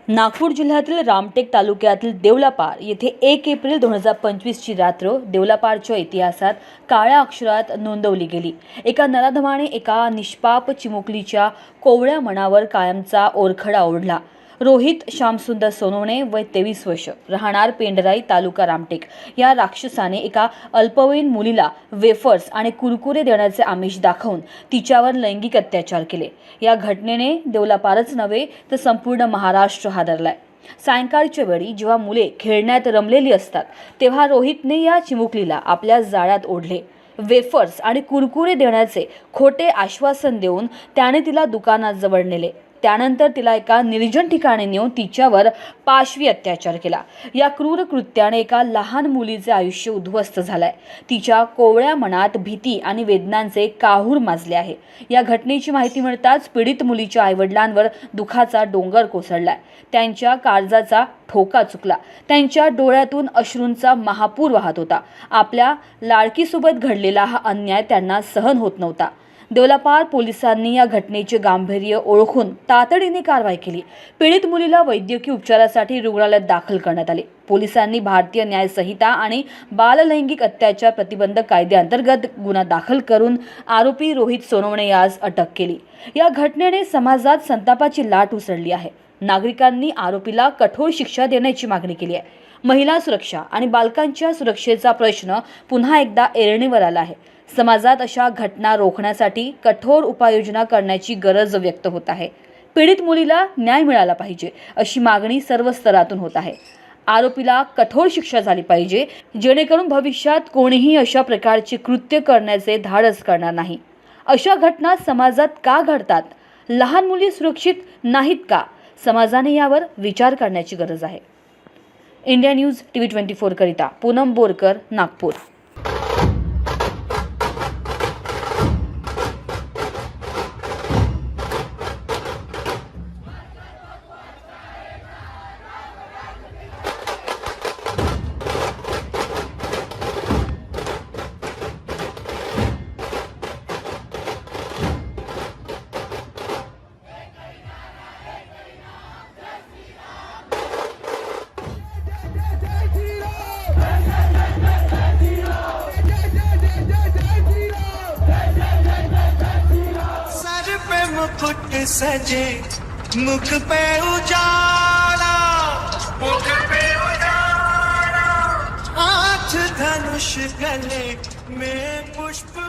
नागपूर जिल्ह्यातील रामटेक तालुक्यातील देवलापार येथे 1 एप्रिल 2025 ची रात्र देवलापारच्या इतिहासात काळ्या अक्षरात नोंदवली गेली। एका नराधमाने एका निष्पाप चिमुकलीच्या कोवळ्या मनावर कायमचा ओरखडा ओढला। रोहित श्यामसुंदर सोनवणे वय 23 वर्ष, राहणार पेंडराई, तालुका रामटेक, या राक्षसाने एका अल्पवयीन मुलीला वेफर्स आणि कुरकुरे देण्याचे आमिष दाखवून तिच्यावर लैंगिक अत्याचार केले। या घटनेने देवलापारच नव्हे तर संपूर्ण महाराष्ट्र हादरलाय। सायंकाळच्या वेळी जेव्हा मुले खेळण्यात रमलेली असतात तेव्हा रोहितने या चिमुकलीला आपल्या जाळ्यात ओढले। वेफर्स आणि कुरकुरे देण्याचे खोटे आश्वासन देऊन त्याने तिला दुकानाजवळ नेले। त्यानंतर तिला एका निर्जन ठिकाणी नेऊन तिच्यावर पाशवी अत्याचार केला। या क्रूर कृत्याने एका लहान मुलीचे आयुष्य उद्ध्वस्त झालंय। तिच्या कोवळ्या मनात भीती आणि वेदनांचे काहूर माजले आहे। या घटनेची माहिती मिळताच पीडित मुलीच्या आईवडिलांवर दुखाचा डोंगर कोसळलाय। त्यांच्या काळजाचा ठोका चुकला। त्यांच्या डोळ्यातून अश्रूंचा महापूर वाहत होता। आपल्या लाडकीसोबत घडलेला हा अन्याय त्यांना सहन होत नव्हता। देवलापार पोलिसांनी या घटनेचे गांभीर्य ओळखून तातडीने कारवाई केली। पीडित मुलीला वैद्यकीय उपचारासाठी रुग्णालयात दाखल करण्यात आले। पोलिसांनी भारतीय न्याय संहिता आणि बाल लैंगिक अत्याचार प्रतिबंधक कायद्याअंतर्गत गुन्हा दाखल करून आरोपी रोहित सोनवणे यास अटक केली। या घटनेने समाजात संतापाची लाट उसळली आहे। नागरिकांनी आरोपीला कठोर शिक्षा देण्याची मागणी केली आहे। महिला सुरक्षा आणि बालकांच्या सुरक्षेचा प्रश्न पुन्हा एकदा ऐरणीवर आला आहे। समाजात अशा घटना रोखण्यासाठी कठोर उपाययोजना करण्याची गरज व्यक्त होत आहे। पीडित मुलीला न्याय मिळाला पाहिजे अशी मागणी सर्व स्तरातून होत आहे। आरोपीला कठोर शिक्षा झाली पाहिजे, जेणेकरून भविष्यात कोणीही अशा प्रकारचे कृत्य करण्याचे धाडस करणार नाही। अशा घटना समाजात का घडतात? लहान मुली सुरक्षित नाहीत का? समाजाने यावर विचार करण्याची गरज आहे। इंडिया न्यूज TV 24 करिता पूनम बोरकर, नागपूर। मुकुट सजे मुख पे उजाला, मुख पे उजाला, हाथ धनुष गले में पुष्प